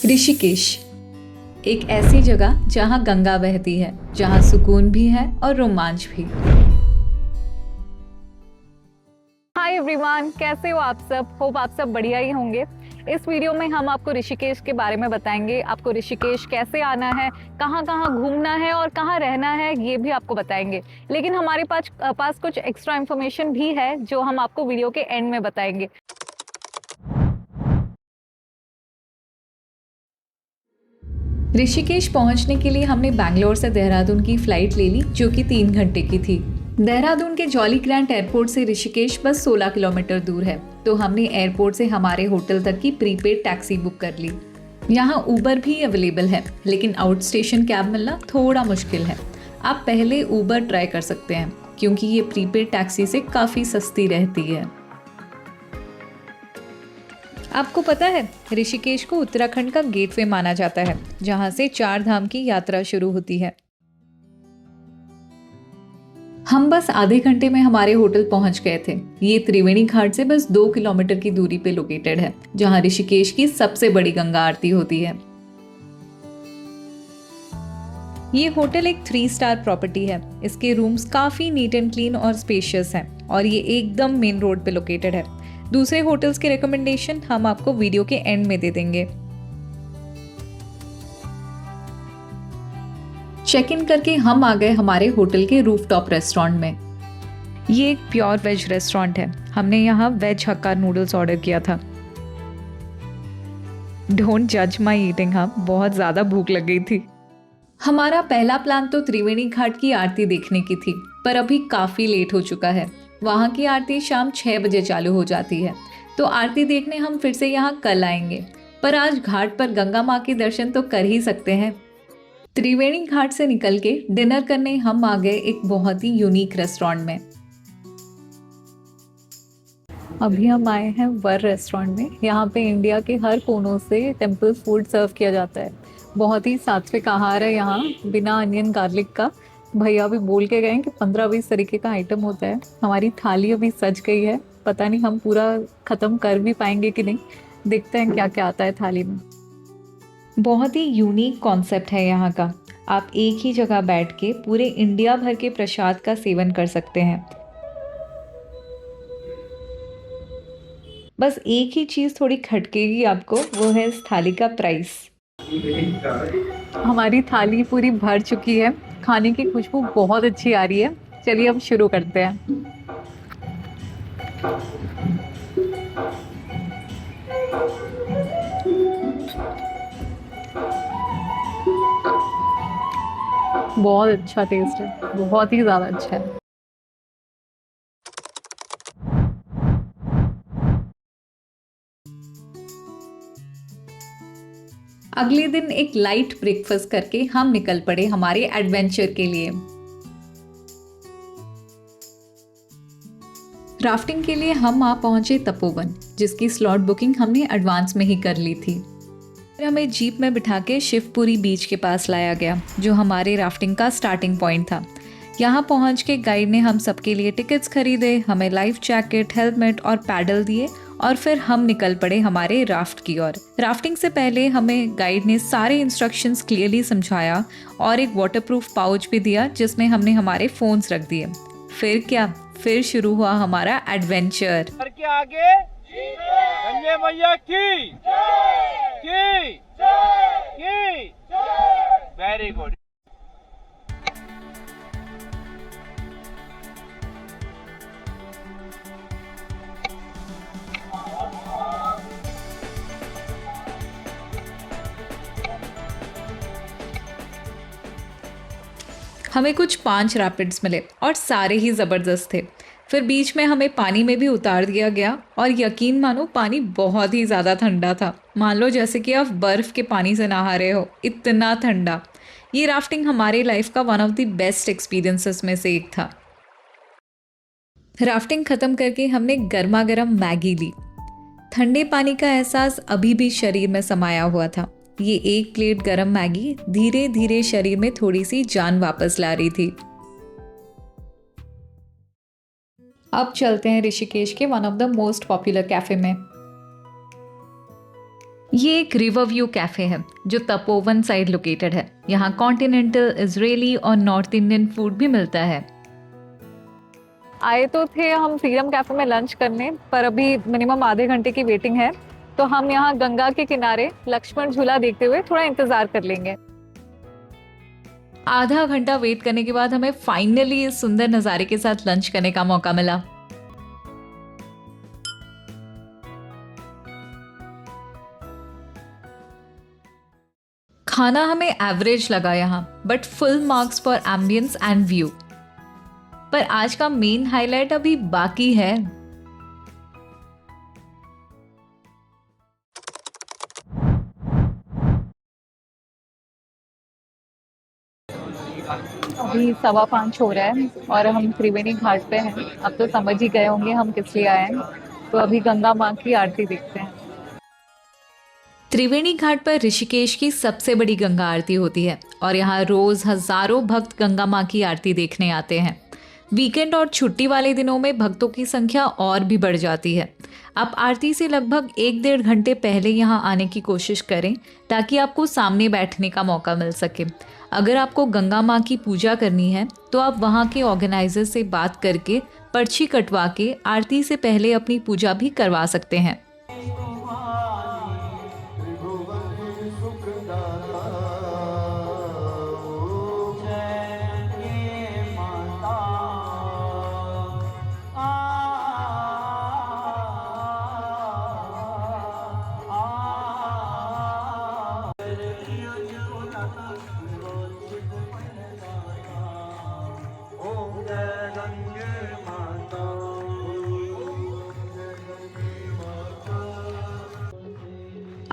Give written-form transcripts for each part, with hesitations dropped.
ऋषिकेश एक ऐसी जगह जहां गंगा बहती है, जहां सुकून भी है और रोमांच भी। हाय एवरीवन, कैसे हो आप सब? होप आप सब बढ़िया ही होंगे। इस वीडियो में हम आपको ऋषिकेश के बारे में बताएंगे। आपको ऋषिकेश कैसे आना है, कहाँ कहाँ घूमना है और कहाँ रहना है, ये भी आपको बताएंगे। लेकिन हमारे पास कुछ एक्स्ट्रा इन्फॉर्मेशन भी है जो हम आपको वीडियो के एंड में बताएंगे। ऋषिकेश पहुंचने के लिए हमने बैंगलोर से देहरादून की फ्लाइट ले ली, जो कि 3 घंटे की थी। देहरादून के जॉली ग्रैंट एयरपोर्ट से ऋषिकेश बस 16 किलोमीटर दूर है, तो हमने एयरपोर्ट से हमारे होटल तक की प्रीपेड टैक्सी बुक कर ली। यहाँ ऊबर भी अवेलेबल है, लेकिन आउट स्टेशन कैब मिलना थोड़ा मुश्किल है। आप पहले ऊबर ट्राई कर सकते हैं, क्योंकि ये प्रीपेड टैक्सी से काफ़ी सस्ती रहती है। आपको पता है, ऋषिकेश को उत्तराखंड का गेटवे माना जाता है, जहां से 4 धाम की यात्रा शुरू होती है। हम बस आधे घंटे में हमारे होटल पहुंच गए थे। ये त्रिवेणी घाट से बस 2 किलोमीटर की दूरी पे लोकेटेड है, जहां ऋषिकेश की सबसे बड़ी गंगा आरती होती है। ये होटल एक 3 स्टार प्रॉपर्टी है। इसके रूम्स काफी नीट एंड क्लीन और स्पेशियस हैं, और ये एकदम मेन रोड पे लोकेटेड है। दूसरे होटल्स के रिकमेंडेशन हम आपको वीडियो के एंड में दे देंगे। चेक इन करके हम आ गए हमारे होटल के रूफटॉप रेस्टोरेंट में। ये एक प्योर वेज रेस्टोरेंट है। हमने यहाँ वेज हक्का नूडल्स ऑर्डर किया था। डोंट जज माई ईटिंग, हाँ, बहुत ज़्यादा भूख लग गई थी। हमारा पहला प्लान तो त्रिवेणी घाट की आरती देखने की थी, पर अभी काफ़ी लेट हो चुका है। वहाँ की आरती शाम 6 बजे चालू हो जाती है, तो आरती देखने हम फिर से यहाँ कल आएंगे। पर आज घाट पर गंगा माँ के दर्शन तो कर ही सकते हैं। त्रिवेणी घाट से निकल के डिनर करने हम आ गए एक बहुत ही यूनिक रेस्टोरेंट में। अभी हम आए हैं वर रेस्टोरेंट में। यहाँ पे इंडिया के हर कोनों से टेम्पल फूड सर्व किया जाता है। बहुत ही सात्विक आहार है यहाँ, बिना अनियन गार्लिक का। भैया भी बोल के गए कि 15-20 तरीके का आइटम होता है। हमारी थाली अभी सज गई है, पता नहीं हम पूरा ख़त्म कर भी पाएंगे कि नहीं। देखते हैं क्या क्या आता है थाली में। बहुत ही यूनिक कॉन्सेप्ट है यहाँ का। आप एक ही जगह बैठ के पूरे इंडिया भर के प्रसाद का सेवन कर सकते हैं। बस एक ही चीज़ थोड़ी खटकेगी आपको, वो है इस थाली का प्राइस। हमारी थाली पूरी भर चुकी है। खाने की खुशबू बहुत अच्छी आ रही है। चलिए अब शुरू करते हैं। बहुत अच्छा टेस्ट है, बहुत ही ज़्यादा अच्छा है। अगले दिन एक लाइट ब्रेकफास्ट करके हम निकल पड़े हमारे एडवेंचर के लिए। राफ्टिंग के लिए हम आ पहुंचे तपोवन, जिसकी स्लॉट बुकिंग हमने एडवांस में ही कर ली थी। फिर हमें जीप में बिठा के शिवपुरी बीच के पास लाया गया, जो हमारे राफ्टिंग का स्टार्टिंग पॉइंट था। यहाँ पहुँच के गाइड ने हम सबके लिए टिकट्स खरीदे, हमें लाइफ जैकेट, हेलमेट और पैडल दिए, और फिर हम निकल पड़े हमारे राफ्ट की ओर। राफ्टिंग से पहले हमें गाइड ने सारे इंस्ट्रक्शंस क्लियरली समझाया और एक वाटरप्रूफ पाउच भी दिया, जिसमें हमने हमारे फ़ोन्स रख दिए। फिर क्या, फिर शुरू हुआ हमारा एडवेंचर। के आगे गंगे मैया की वेरी गुड। हमें कुछ 5 रैपिड्स मिले और सारे ही ज़बरदस्त थे। फिर बीच में हमें पानी में भी उतार दिया गया, और यकीन मानो पानी बहुत ही ज़्यादा ठंडा था। मान लो जैसे कि आप बर्फ़ के पानी से नहा रहे हो, इतना ठंडा। ये राफ्टिंग हमारे लाइफ का one of the best experiences में से एक था। राफ्टिंग ख़त्म करके हमने गर्मा गर्म मैगी ली। ठंडे पानी का एहसास अभी भी शरीर में समाया हुआ था। ये एक प्लेट गरम मैगी धीरे धीरे शरीर में थोड़ी सी जान वापस ला रही थी। अब चलते हैं ऋषिकेश के one of the most popular cafe में। ये एक रिवर व्यू कैफ़े है जो तपोवन साइड लोकेटेड है। यहाँ कॉन्टिनेंटल, इजरायली और नॉर्थ इंडियन फूड भी मिलता है। आए तो थे हम फ्रीडम कैफे में लंच करने, पर अभी मिनिमम आधे घंटे की वेटिंग है, तो हम यहाँ गंगा के किनारे लक्ष्मण झूला देखते हुए थोड़ा इंतजार कर लेंगे। आधा घंटा वेट करने के बाद हमें फाइनली इस सुंदर नज़ारे के साथ लंच करने का मौका मिला। खाना हमें एवरेज लगा यहाँ, but full marks for ambience and view. पर आज का मेन हाईलाइट अभी बाकी है। अभी 5:15 हो रहा है और हम त्रिवेणी घाट पे हैं। अब तो समझ ही गए होंगे हम किस लिए आए हैं, तो अभी गंगा माँ की आरती देखते हैं। त्रिवेणी घाट पर ऋषिकेश की सबसे बड़ी गंगा आरती होती है और यहाँ रोज हजारों भक्त गंगा माँ की आरती देखने आते हैं। वीकेंड और छुट्टी वाले दिनों में भक्तों की संख्या और भी बढ़ जाती है। आप आरती से लगभग 1-1.5 घंटे पहले यहाँ आने की कोशिश करें ताकि आपको सामने बैठने का मौका मिल सके। अगर आपको गंगा माँ की पूजा करनी है तो आप वहाँ के ऑर्गेनाइजर से बात करके पर्ची कटवा के आरती से पहले अपनी पूजा भी करवा सकते हैं।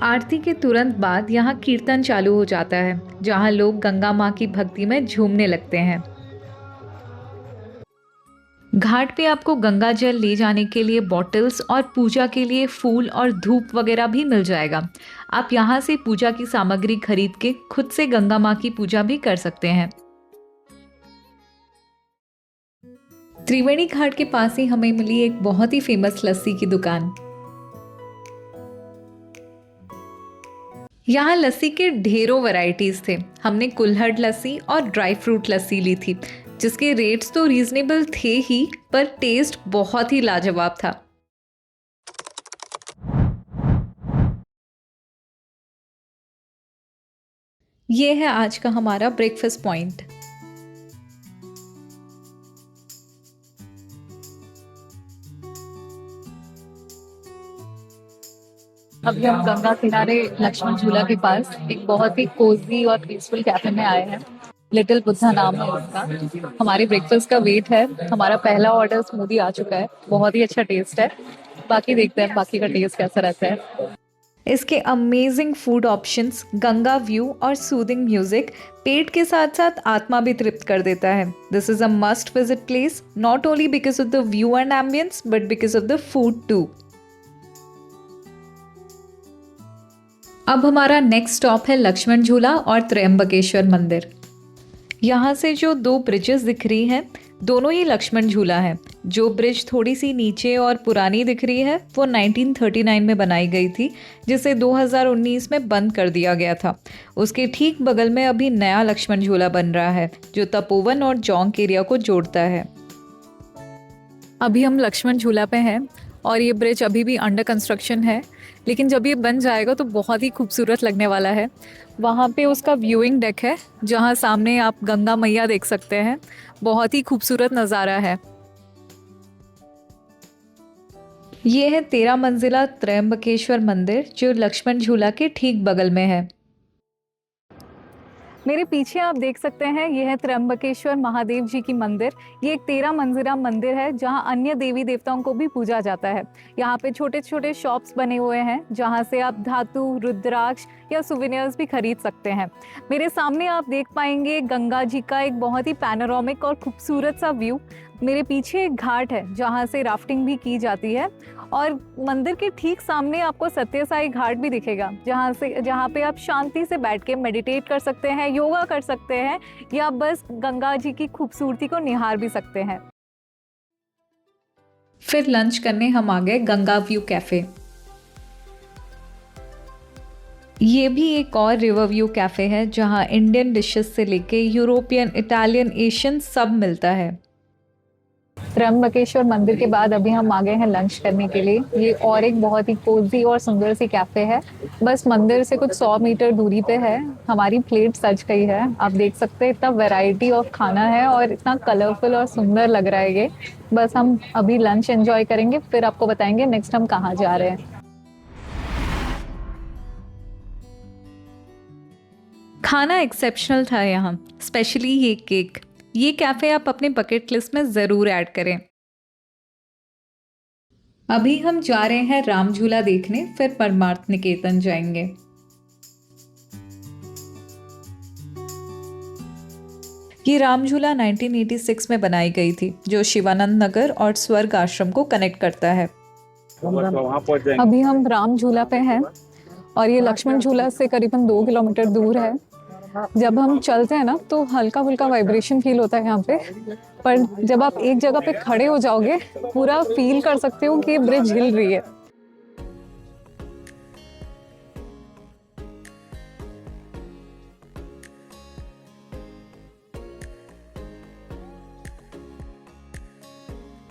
आरती के तुरंत बाद यहाँ कीर्तन चालू हो जाता है, जहाँ लोग गंगा माँ की भक्ति में झूमने लगते हैं। घाट पे आपको गंगा जल ले जाने के लिए बॉटल्स और पूजा के लिए फूल और धूप वगैरह भी मिल जाएगा। आप यहाँ से पूजा की सामग्री खरीद के खुद से गंगा माँ की पूजा भी कर सकते हैं। त्रिवेणी घाट के पास ही हमें मिली एक बहुत ही फेमस लस्सी की दुकान। यहाँ लस्सी के ढेरों वैरायटीज थे। हमने कुल्हड़ लस्सी और ड्राई फ्रूट लस्सी ली थी, जिसके रेट्स तो रीजनेबल थे ही, पर टेस्ट बहुत ही लाजवाब था। ये है आज का हमारा ब्रेकफास्ट पॉइंट। अभी हम गंगा किनारे लक्ष्मण झूला के पास एक बहुत ही कोजी और पीसफुल कैफे में आए हैं। लिटिल बुद्धा नाम है उसका। हमारे ब्रेकफास्ट का वेट है। हमारा पहला ऑर्डर स्मूदी आ चुका है, बहुत ही अच्छा टेस्ट है। बाकी देखते हैं बाकी का टेस्ट कैसा रहता है। इसके amazing food options, Ganga view और सूदिंग म्यूजिक पेट के साथ साथ आत्मा भी तृप्त कर देता है। This is a must visit place, not only because of the view and ambience but because of the food too. अब हमारा नेक्स्ट स्टॉप है लक्ष्मण झूला और त्र्यंबकेश्वर मंदिर। यहाँ से जो 2 ब्रिजेस दिख रही हैं, दोनों ही लक्ष्मण झूला है। जो ब्रिज थोड़ी सी नीचे और पुरानी दिख रही है वो 1939 में बनाई गई थी, जिसे 2019 में बंद कर दिया गया था। उसके ठीक बगल में अभी नया लक्ष्मण झूला बन रहा है जो तपोवन और जोंक एरिया को जोड़ता है। अभी हम लक्ष्मण झूला पे हैं और ये ब्रिज अभी भी अंडर कंस्ट्रक्शन है, लेकिन जब ये बन जाएगा तो बहुत ही खूबसूरत लगने वाला है। वहाँ पे उसका व्यूइंग डेक है जहाँ सामने आप गंगा मैया देख सकते हैं। बहुत ही खूबसूरत नज़ारा है। ये है 13 मंजिला त्र्यंबकेश्वर मंदिर जो लक्ष्मण झूला के ठीक बगल में है। मेरे पीछे आप देख सकते हैं ये है त्र्यंबकेश्वर महादेव जी की मंदिर। ये एक 13 मंजिला मंदिर है जहां अन्य देवी देवताओं को भी पूजा जाता है। यहाँ पे छोटे छोटे शॉप्स बने हुए हैं जहां से आप धातु, रुद्राक्ष या सुवेनियर्स भी खरीद सकते हैं। मेरे सामने आप देख पाएंगे गंगा जी का एक बहुत ही पैनोरामिक और खूबसूरत सा व्यू। मेरे पीछे एक घाट है जहाँ से राफ्टिंग भी की जाती है और मंदिर के ठीक सामने आपको सत्य साई घाट भी दिखेगा जहाँ पे आप शांति से बैठ के मेडिटेट कर सकते हैं, योगा कर सकते हैं या बस गंगा जी की खूबसूरती को निहार भी सकते हैं। फिर लंच करने हम आ गए गंगा व्यू कैफ़े। ये भी एक और रिवर व्यू कैफ़े है जहाँ इंडियन डिशेस से लेके यूरोपियन, इटालियन, एशियन सब मिलता है। त्र्यंबकेश्वर मंदिर के बाद अभी हम आ गए हैं लंच करने के लिए। ये और एक बहुत ही कोजी और सुंदर सी कैफे है, बस मंदिर से कुछ 100 मीटर दूरी पे है। हमारी प्लेट सज गई है, आप देख सकते हैं इतना वैरायटी ऑफ खाना है और इतना कलरफुल और सुंदर लग रहा है ये। बस हम अभी लंच एंजॉय करेंगे, फिर आपको बताएंगे नेक्स्ट हम कहाँ जा रहे हैं। खाना एक्सेप्शनल था यहाँ, स्पेशली ये केक। ये कैफ़े आप अपने बकेट लिस्ट में ज़रूर ऐड करें। अभी हम जा रहे हैं राम झूला देखने, फिर परमार्थ निकेतन जाएंगे। ये राम झूला 1986 में बनाई गई थी, जो शिवानंद नगर और स्वर्ग आश्रम को कनेक्ट करता है। अभी हम राम झूला पे हैं और ये लक्ष्मण झूला से करीबन 2 किलोमीटर दूर है। जब हम चलते हैं ना तो हल्का फुल्का वाइब्रेशन फील होता है यहाँ पे, पर जब आप एक जगह पे खड़े हो जाओगे पूरा फील कर सकते हो कि ये ब्रिज हिल रही है।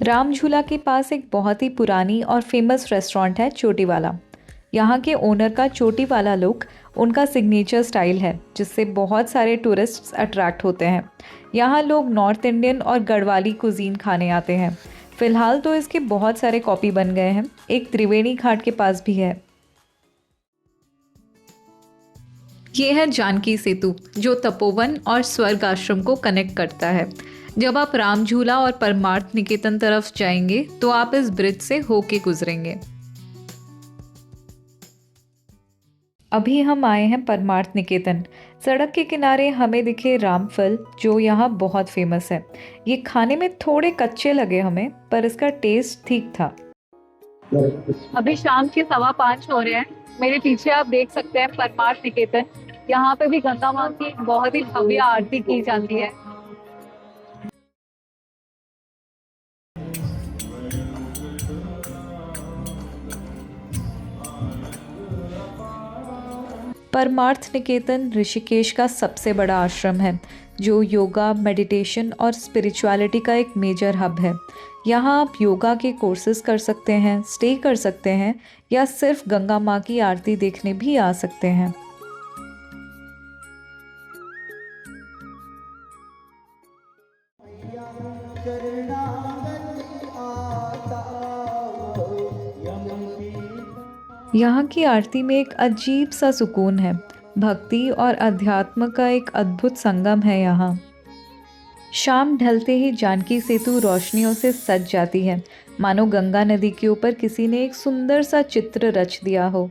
राम झूला के पास एक बहुत ही पुरानी और फेमस रेस्टोरेंट है, चोटी वाला। यहाँ के ओनर का चोटी वाला लुक उनका सिग्नेचर स्टाइल है, जिससे बहुत सारे टूरिस्ट्स अट्रैक्ट होते हैं। यहाँ लोग नॉर्थ इंडियन और गढ़वाली कुजीन खाने आते हैं। फिलहाल तो इसके बहुत सारे कॉपी बन गए हैं। एक त्रिवेणी घाट के पास भी है। ये है जानकी सेतु, जो तपोवन और स्वर्ग आश्रम को कनेक्ट करता है। जब आप राम झूला और परमार्थ निकेतन तरफ जाएंगे तो आप इस ब्रिज से होके गुजरेंगे। अभी हम आए हैं परमार्थ निकेतन। सड़क के किनारे हमें दिखे रामफल, जो यहाँ बहुत फेमस है। ये खाने में थोड़े कच्चे लगे हमें, पर इसका टेस्ट ठीक था। अभी शाम के 5:15 हो रहे हैं। मेरे पीछे आप देख सकते हैं परमार्थ निकेतन। यहाँ पे भी गंगा माँ की बहुत ही भव्य आरती की जाती है। परमार्थ निकेतन ऋषिकेश का सबसे बड़ा आश्रम है, जो योगा, मेडिटेशन और स्पिरिचुअलिटी का एक मेजर हब है। यहाँ आप योगा के कोर्सेज कर सकते हैं, स्टे कर सकते हैं या सिर्फ गंगा माँ की आरती देखने भी आ सकते हैं। यहाँ की आरती में एक अजीब सा सुकून है। भक्ति और अध्यात्म का एक अद्भुत संगम है यहाँ। शाम ढलते ही जानकी सेतु रोशनियों से सज जाती है, मानो गंगा नदी के ऊपर किसी ने एक सुंदर सा चित्र रच दिया हो।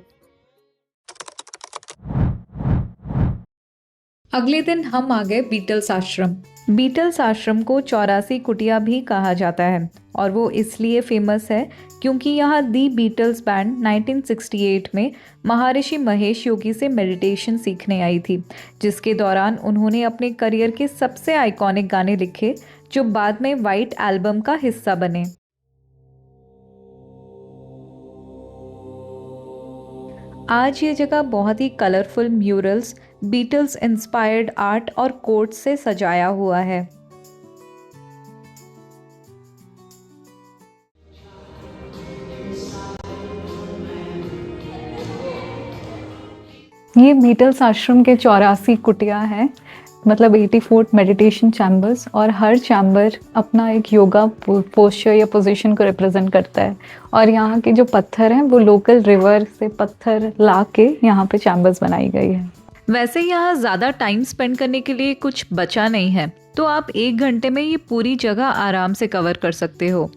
अगले दिन हम आ गए बीटल्स आश्रम। बीटल्स आश्रम को 84 कुटिया भी कहा जाता है, और वो इसलिए फेमस है क्योंकि यहाँ दी बीटल्स बैंड 1968 में महर्षि महेश योगी से मेडिटेशन सीखने आई थी, जिसके दौरान उन्होंने अपने करियर के सबसे आइकॉनिक गाने लिखे, जो बाद में वाइट एल्बम का हिस्सा बने। आज ये जगह बहुत ही colourful murals, Beatles inspired art और कोट्स से सजाया हुआ है। ये बीटल्स आश्रम के 84 कुटिया हैं, मतलब 84 मेडिटेशन चैम्बर्स, और हर चैम्बर अपना एक योगा पोस्चर या पोजीशन को रिप्रेजेंट करता है। और यहाँ के जो पत्थर हैं वो लोकल रिवर से पत्थर ला के यहाँ पे चैम्बर्स बनाई गई है। वैसे यहाँ ज़्यादा टाइम स्पेंड करने के लिए कुछ बचा नहीं है, तो आप 1 घंटे में ये पूरी जगह आराम से कवर कर सकते हो।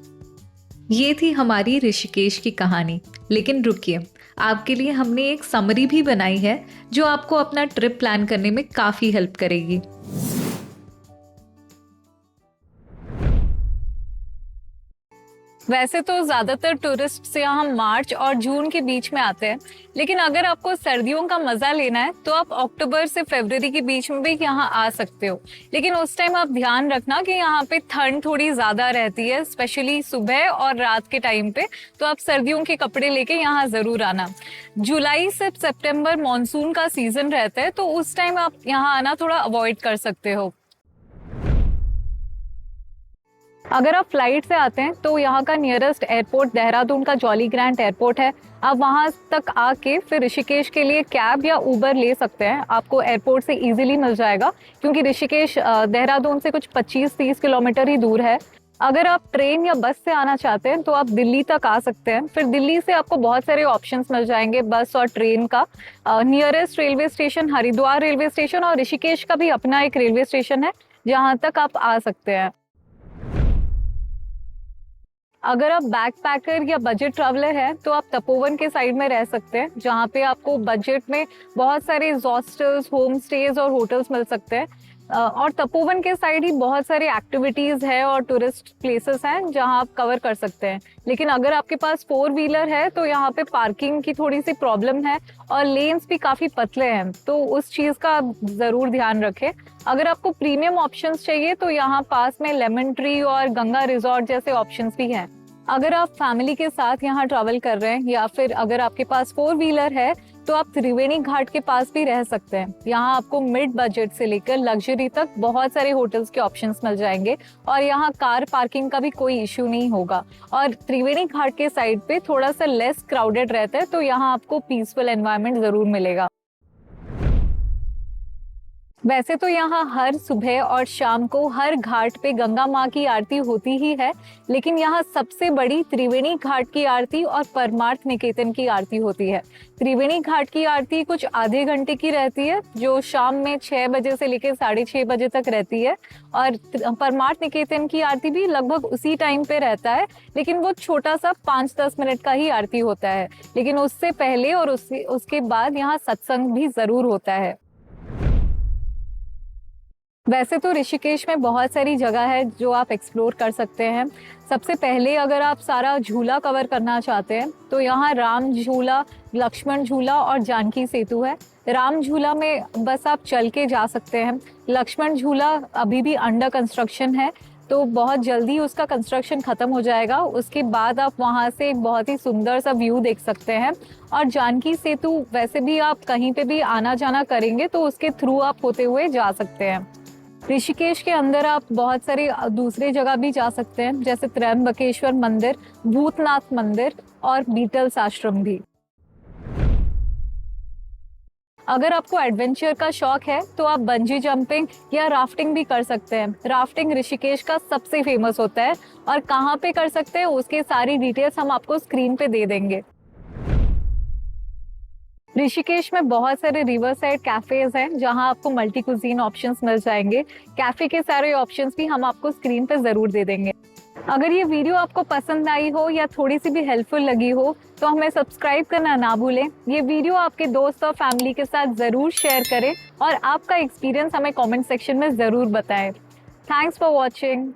ये थी हमारी ऋषिकेश की कहानी, लेकिन रुकिए, आपके लिए हमने एक समरी भी बनाई है जो आपको अपना ट्रिप प्लान करने में काफ़ी हेल्प करेगी। वैसे तो ज़्यादातर टूरिस्ट यहाँ मार्च और जून के बीच में आते हैं, लेकिन अगर आपको सर्दियों का मज़ा लेना है तो आप अक्टूबर से फरवरी के बीच में भी यहाँ आ सकते हो। लेकिन उस टाइम आप ध्यान रखना कि यहाँ पे ठंड थोड़ी ज़्यादा रहती है, स्पेशली सुबह और रात के टाइम पे, तो आप सर्दियों के कपड़े लेके यहाँ ज़रूर आना। जुलाई से सितंबर मानसून का सीज़न रहता है, तो उस टाइम आप यहाँ आना थोड़ा अवॉइड कर सकते हो। अगर आप फ्लाइट से आते हैं तो यहाँ का नियरेस्ट एयरपोर्ट देहरादून का जॉली ग्रांट एयरपोर्ट है। आप वहाँ तक आके फिर ऋषिकेश के लिए कैब या उबर ले सकते हैं, आपको एयरपोर्ट से इजीली मिल जाएगा, क्योंकि ऋषिकेश देहरादून से कुछ 25-30 किलोमीटर ही दूर है। अगर आप ट्रेन या बस से आना चाहते हैं तो आप दिल्ली तक आ सकते हैं। फिर दिल्ली से आपको बहुत सारे ऑप्शंस मिल जाएंगे बस और ट्रेन का। Nearest railway station Haridwar railway station, और ऋषिकेश का भी अपना एक रेलवे स्टेशन है जहाँ तक आप आ सकते हैं। अगर आप बैकपैकर या बजट ट्रैवलर हैं तो आप तपोवन के साइड में रह सकते हैं, जहाँ पे आपको बजट में बहुत सारे हॉस्टल्स, होम स्टेज और होटल्स मिल सकते हैं। और तपोवन के साइड ही बहुत सारे एक्टिविटीज़ है और टूरिस्ट प्लेसेस हैं जहाँ आप कवर कर सकते हैं। लेकिन अगर आपके पास 4 व्हीलर है तो यहाँ पे पार्किंग की थोड़ी सी प्रॉब्लम है और लेन्स भी काफ़ी पतले हैं, तो उस चीज़ का आप ज़रूर ध्यान रखें। अगर आपको प्रीमियम ऑप्शंस चाहिए तो यहाँ पास में लेमन ट्री और गंगा रिजॉर्ट जैसे ऑप्शंस भी हैं। अगर आप फैमिली के साथ यहाँ ट्रैवल कर रहे हैं या फिर अगर आपके पास 4 व्हीलर है तो आप त्रिवेणी घाट के पास भी रह सकते हैं। यहाँ आपको मिड बजट से लेकर लग्जरी तक बहुत सारे होटल्स के ऑप्शंस मिल जाएंगे और यहाँ कार पार्किंग का भी कोई इश्यू नहीं होगा। और त्रिवेणी घाट के साइड पे थोड़ा सा लेस क्राउडेड रहता है, तो यहाँ आपको पीसफुल एनवायरनमेंट जरूर मिलेगा। वैसे तो यहाँ हर सुबह और शाम को हर घाट पे गंगा माँ की आरती होती ही है, लेकिन यहाँ सबसे बड़ी त्रिवेणी घाट की आरती और परमार्थ निकेतन की आरती होती है। त्रिवेणी घाट की आरती कुछ आधे घंटे की रहती है, जो शाम में 6 बजे से लेकर 6:30 बजे तक रहती है, और परमार्थ निकेतन की आरती भी लगभग उसी टाइम पे रहता है, लेकिन वो छोटा सा 5-10 मिनट का ही आरती होता है। लेकिन उससे पहले और उसके बाद यहाँ सत्संग भी जरूर होता है। वैसे तो ऋषिकेश में बहुत सारी जगह है जो आप एक्सप्लोर कर सकते हैं। सबसे पहले अगर आप सारा झूला कवर करना चाहते हैं तो यहाँ राम झूला, लक्ष्मण झूला और जानकी सेतु है। राम झूला में बस आप चल के जा सकते हैं। लक्ष्मण झूला अभी भी अंडर कंस्ट्रक्शन है, तो बहुत जल्दी उसका कंस्ट्रक्शन खत्म हो जाएगा। उसके बाद आप वहाँ से एक बहुत ही सुंदर सा व्यू देख सकते हैं। और जानकी सेतु वैसे भी आप कहीं पे भी आना जाना करेंगे तो उसके थ्रू आप होते हुए जा सकते हैं। ऋषिकेश के अंदर आप बहुत सारे दूसरे जगह भी जा सकते हैं, जैसे त्र्यंबकेश्वर मंदिर, भूतनाथ मंदिर और बीटल्स आश्रम भी। अगर आपको एडवेंचर का शौक है तो आप बंजी जंपिंग या राफ्टिंग भी कर सकते हैं। राफ्टिंग ऋषिकेश का सबसे फेमस होता है, और कहाँ पे कर सकते हैं उसके सारी डिटेल्स हम आपको स्क्रीन पे दे देंगे। ऋषिकेश में बहुत सारे रिवर साइड कैफेज हैं जहां आपको मल्टी कुजीन ऑप्शंस मिल जाएंगे। कैफे के सारे ऑप्शंस भी हम आपको स्क्रीन पे जरूर दे देंगे। अगर ये वीडियो आपको पसंद आई हो या थोड़ी सी भी हेल्पफुल लगी हो तो हमें सब्सक्राइब करना ना भूलें। ये वीडियो आपके दोस्त और फैमिली के साथ जरूर शेयर करें और आपका एक्सपीरियंस हमें कमेंट सेक्शन में जरूर बताएं। Thanks for watching.